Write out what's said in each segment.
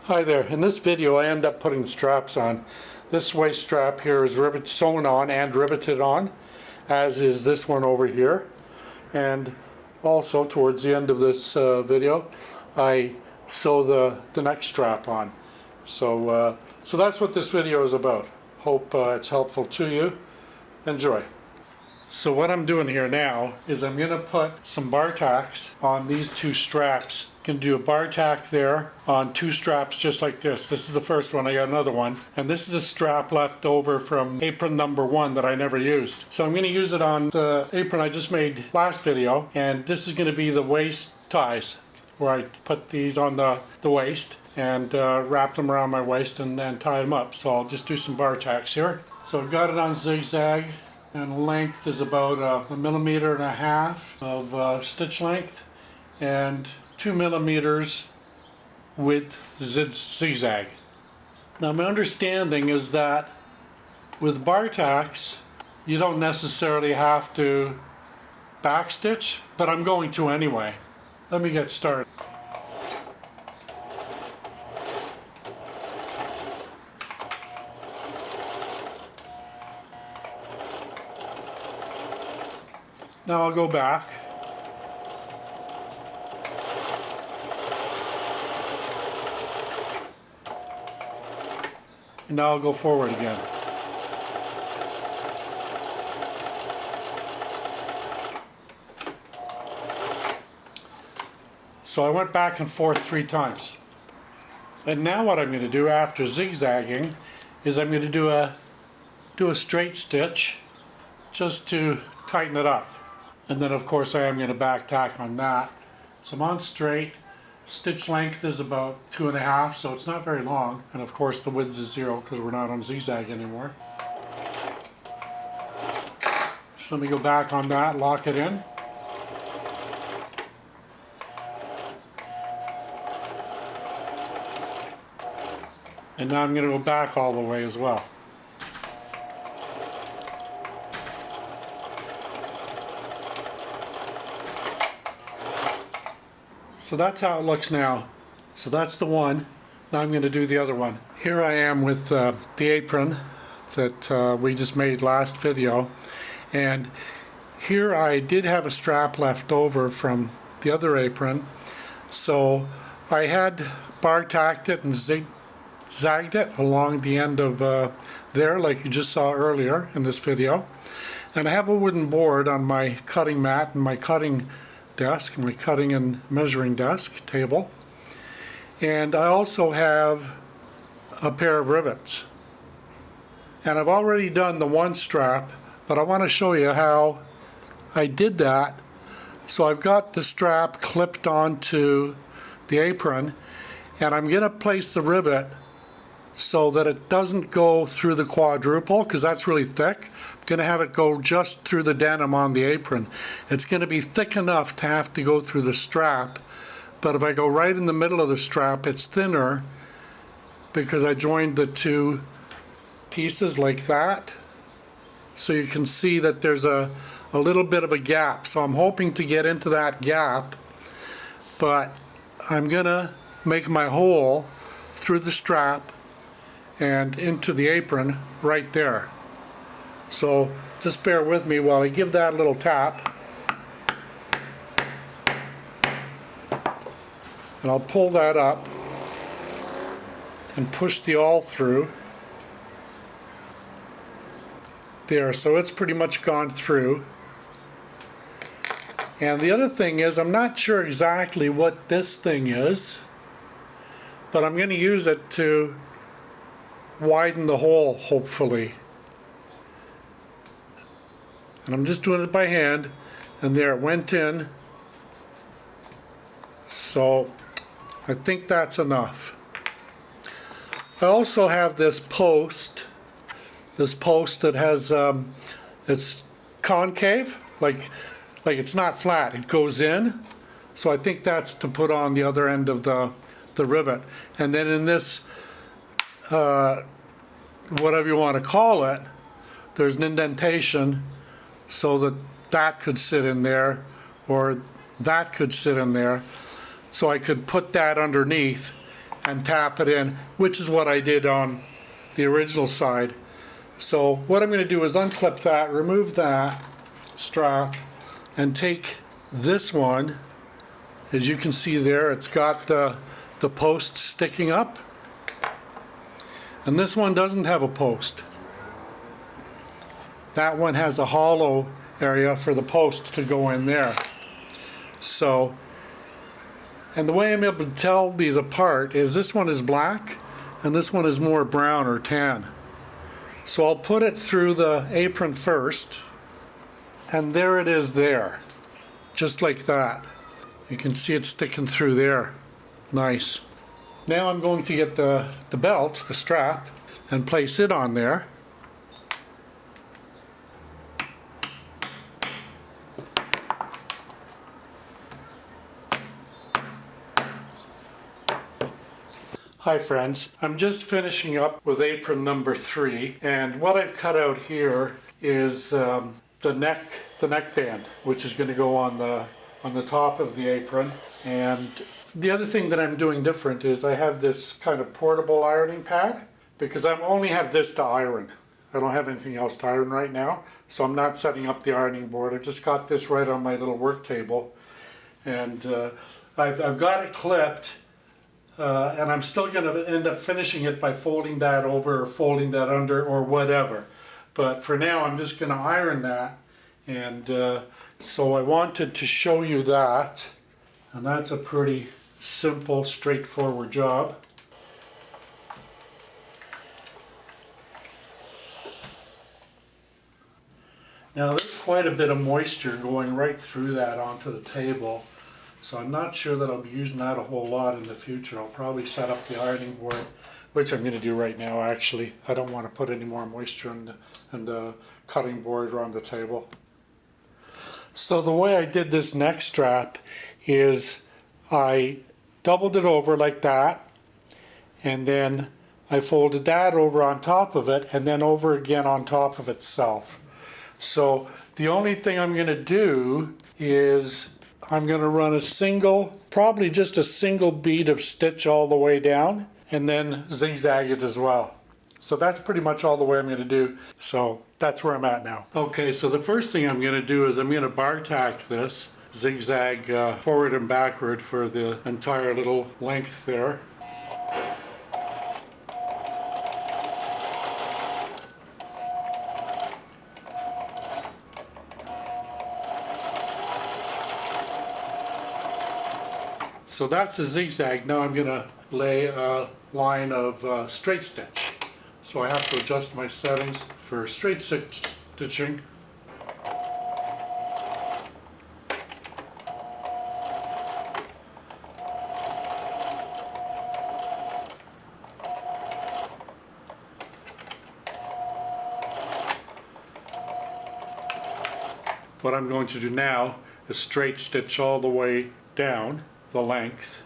Hi there. In this video I end up putting the straps on. This waist strap here is sewn on and riveted on, as is this one over here. And also towards the end of this video I sew the next strap on. So that's what this video is about. Hope it's helpful to you. Enjoy. So what I'm doing here now is I'm going to put some bar tacks on these two straps. Can do a bar tack there on two straps just like this. This is the first one. I got another one, and this is a strap left over from apron number 1 that I never used. So I'm going to use it on the apron I just made last video, and this is going to be the waist ties, where I put these on the waist and wrap them around my waist and then tie them up. So I'll just do some bar tacks here. So I've got it on zigzag, and length is about 1.5 millimeters of stitch length and 2 millimeters width zigzag. Now my understanding is that with bar tacks you don't necessarily have to backstitch, but I'm going to anyway. Let me get started. Now I'll go back. And now I'll go forward again. So I went back and forth 3 times. And now what I'm going to do after zigzagging is I'm going to do a straight stitch just to tighten it up. And then of course I am going to back tack on that. So I'm on straight. Stitch length is about 2.5, so it's not very long. And of course the width is 0 because we're not on zigzag anymore. So let me go back on that, lock it in. And now I'm going to go back all the way as well. So that's how it looks now. So that's the one. Now I'm going to do the other one. Here I am with the apron that we just made last video. And here I did have a strap left over from the other apron. So I had bar tacked it and zigzagged it along the end of there, like you just saw earlier in this video. And I have a wooden board on my cutting mat and my cutting desk, my cutting and measuring desk table, and I also have a pair of rivets. And I've already done the one strap, but I want to show you how I did that. So I've got the strap clipped onto the apron, and I'm going to place the rivet so that it doesn't go through the quadruple, because that's really thick. I'm going to have it go just through the denim on the apron. It's going to be thick enough to have to go through the strap, but if I go right in the middle of the strap, it's thinner because I joined the two pieces like that. So you can see that there's a little bit of a gap. So I'm hoping to get into that gap, but I'm going to make my hole through the strap and into the apron right there. So just bear with me while I give that a little tap. And I'll pull that up and push the awl through. There, so it's pretty much gone through. And the other thing is, I'm not sure exactly what this thing is, but I'm going to use it to widen the hole, hopefully. And I'm just doing it by hand, and there it went in. So I think that's enough. I also have this post that has it's concave, like it's not flat, it goes in. So I think that's to put on the other end of the rivet. And then in this whatever you want to call it, there's an indentation so that that could sit in there, or that could sit in there. So I could put that underneath and tap it in, which is what I did on the original side. So what I'm going to do is unclip that, remove that strap, and take this one. As you can see there, it's got the post sticking up, and this one doesn't have a post. That one has a hollow area for the post to go in there. So, and the way I'm able to tell these apart is this one is black and this one is more brown or tan. So I'll put it through the apron first, and there it is there, just like that. You can see it sticking through there. Nice. Now I'm going to get the belt, the strap, and place it on there. Hi friends, I'm just finishing up with apron number 3, and what I've cut out here is the neck band, which is going to go on the top of the apron. And the other thing that I'm doing different is I have this kind of portable ironing pad, because I only have this to iron. I don't have anything else to iron right now, so I'm not setting up the ironing board. I've just got this right on my little work table, and I've got it clipped. And I'm still going to end up finishing it by folding that over or folding that under or whatever. But for now I'm just going to iron that, and so I wanted to show you that, and that's a pretty simple, straightforward job. Now there's quite a bit of moisture going right through that onto the table. So I'm not sure that I'll be using that a whole lot in the future. I'll probably set up the ironing board, which I'm going to do right now actually. I don't want to put any more moisture in the cutting board or on the table. So the way I did this neck strap is I doubled it over like that, and then I folded that over on top of it, and then over again on top of itself. So the only thing I'm going to do is I'm going to run a single, probably just a single bead of stitch all the way down, and then zigzag it as well. So that's pretty much all the way I'm going to do. So that's where I'm at now. Okay, so the first thing I'm going to do is I'm going to bar tack this, zigzag forward and backward for the entire little length there. So that's a zigzag. Now I'm going to lay a line of straight stitch. So I have to adjust my settings for straight stitching. What I'm going to do now is straight stitch all the way down the length.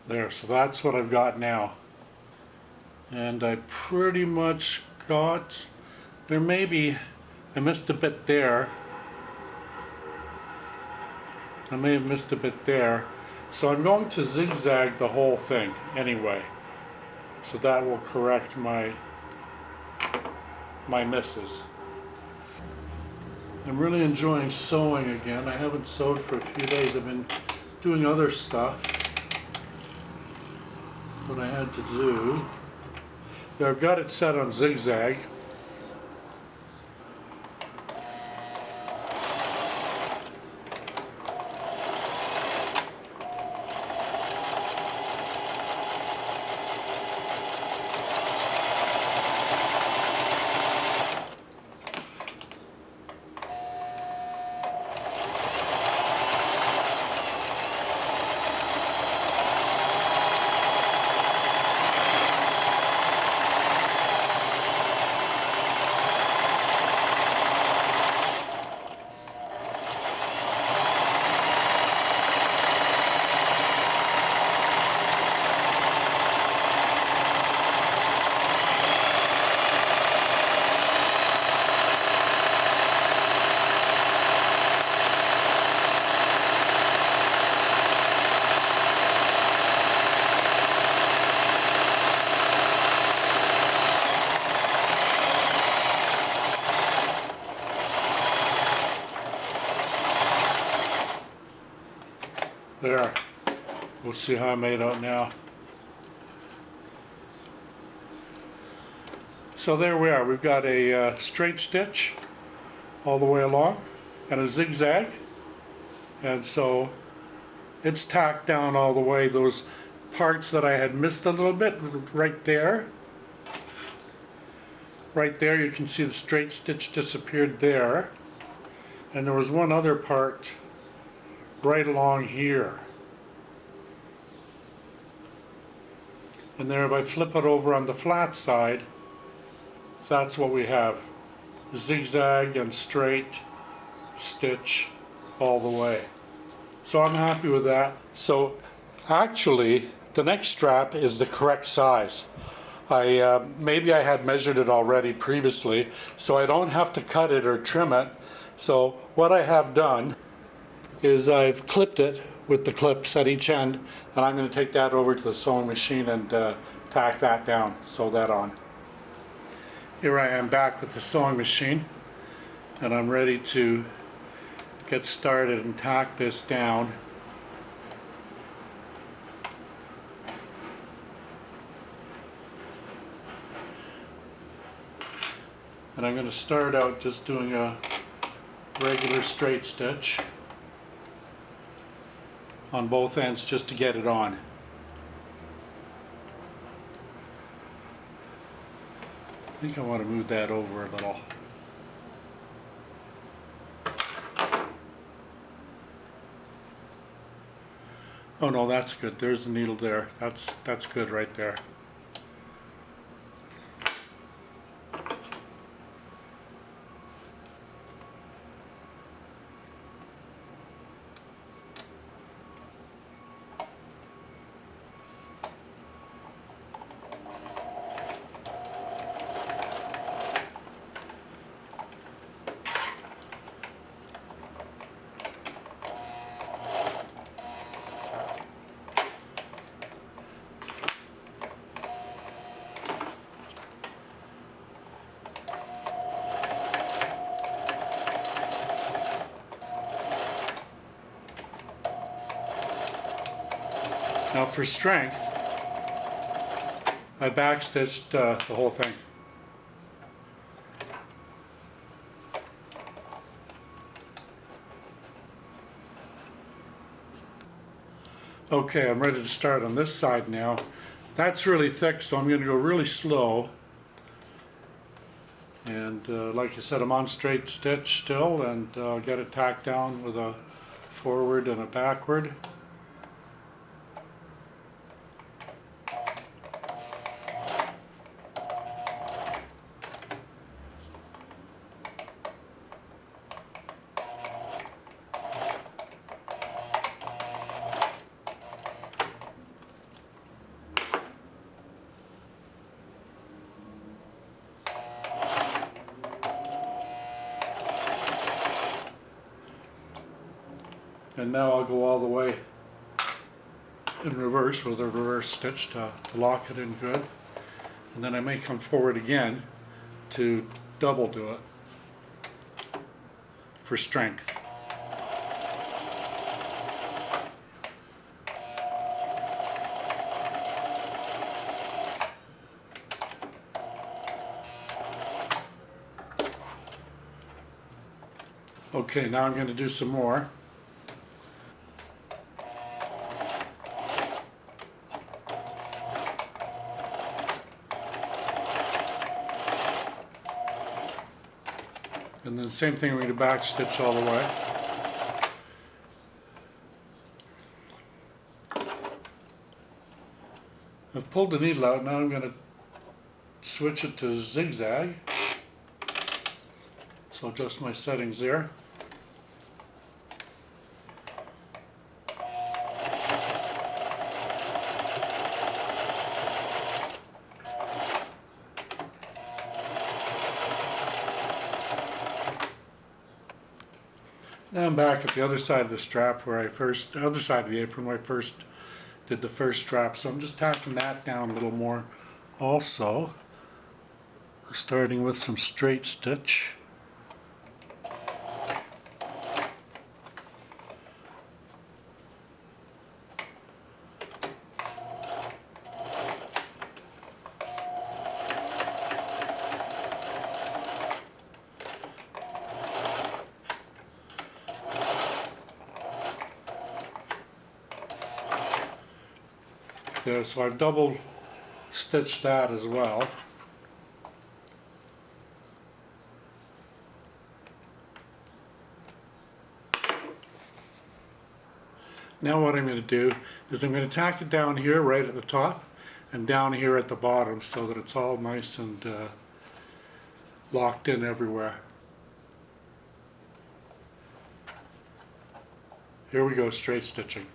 There, so that's what I've got now. And I pretty much got, there may be, I missed a bit there. I may have missed a bit there. So I'm going to zigzag the whole thing anyway. So that will correct my my misses. I'm really enjoying sewing again. I haven't sewed for a few days. I've been doing other stuff that I had to do. So I've got it set on zigzag. There. We'll see how I made out now. So there we are. We've got a straight stitch all the way along and a zigzag. And so it's tacked down all the way. Those parts that I had missed a little bit right there. Right there you can see the straight stitch disappeared there. And there was one other part right along here. And there, if I flip it over on the flat side, that's what we have. Zigzag and straight stitch all the way. So I'm happy with that. So actually, the next strap is the correct size. Maybe I had measured it already previously, so I don't have to cut it or trim it. So what I have done is I've clipped it with the clips at each end, and I'm going to take that over to the sewing machine and tack that down, sew that on. Here I am back with the sewing machine, and I'm ready to get started and tack this down. And I'm going to start out just doing a regular straight stitch on both ends just to get it on. I think I want to move that over a little. Oh no, that's good. There's the needle there. That's good right there. Now for strength, I backstitched the whole thing. Okay, I'm ready to start on this side now. That's really thick, so I'm going to go really slow. And like I said, I'm on straight stitch still, and I'll get it tacked down with a forward and a backward. And now I'll go all the way in reverse with a reverse stitch to lock it in good. And then I may come forward again to double do it for strength. Okay, now I'm going to do some more. And then same thing, we're going to back stitch all the way. I've pulled the needle out, now I'm going to switch it to zigzag. So adjust my settings there. Now I'm back at the other side of the strap where other side of the apron where I first did the first strap. So I'm just tacking that down a little more. Also, starting with some straight stitch. There, so I've double stitched that as well. Now what I'm going to do is I'm going to tack it down here right at the top and down here at the bottom so that it's all nice and locked in everywhere. Here we go, straight stitching.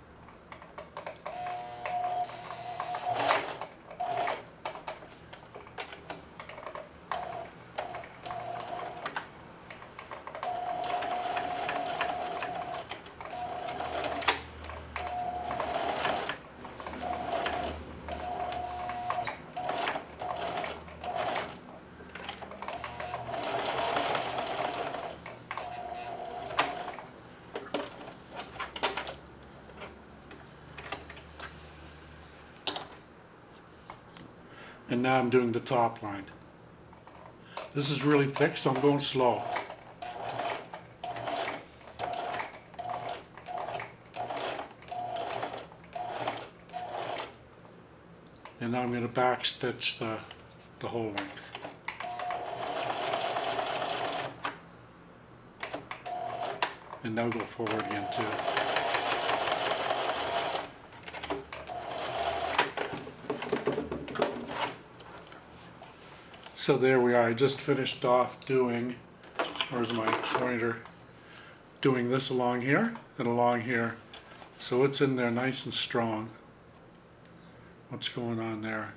And now I'm doing the top line. This is really thick, so I'm going slow. And now I'm going to back stitch the whole length. And now go forward again too. So there we are. I just finished off doing, where's my pointer, doing this along here and along here. So it's in there nice and strong. What's going on there?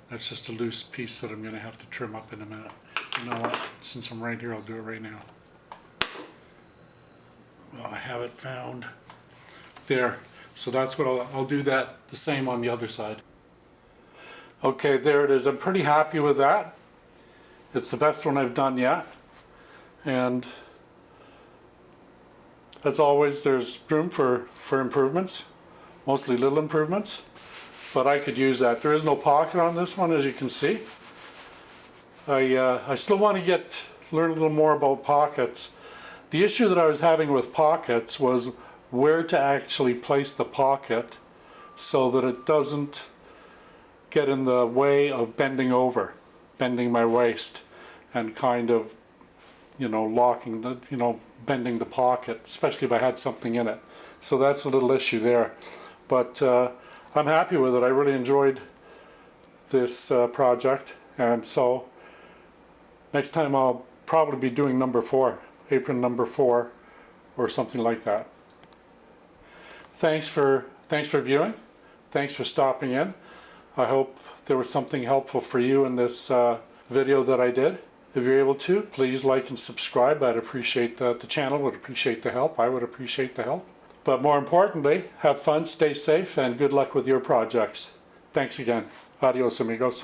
That's just a loose piece that I'm going to have to trim up in a minute. You know what? Since I'm right here, I'll do it right now. Well, I have it found. There. So that's what I'll do that the same on the other side. Okay, there it is. I'm pretty happy with that. It's the best one I've done yet. And as always, there's room for improvements, mostly little improvements, but I could use that. There is no pocket on this one, as you can see. I still want to learn a little more about pockets. The issue that I was having with pockets was where to actually place the pocket so that it doesn't get in the way of bending my waist and kind of, locking bending the pocket, especially if I had something in it. So that's a little issue there. But I'm happy with it. I really enjoyed this project, and so next time I'll probably be doing number 4, apron number 4, or something like that. Thanks for viewing. Thanks for stopping in. I hope there was something helpful for you in this video that I did. If you're able to, please like and subscribe. I'd appreciate the channel would appreciate the help. I would appreciate the help. But more importantly, have fun, stay safe, and good luck with your projects. Thanks again. Adios, amigos.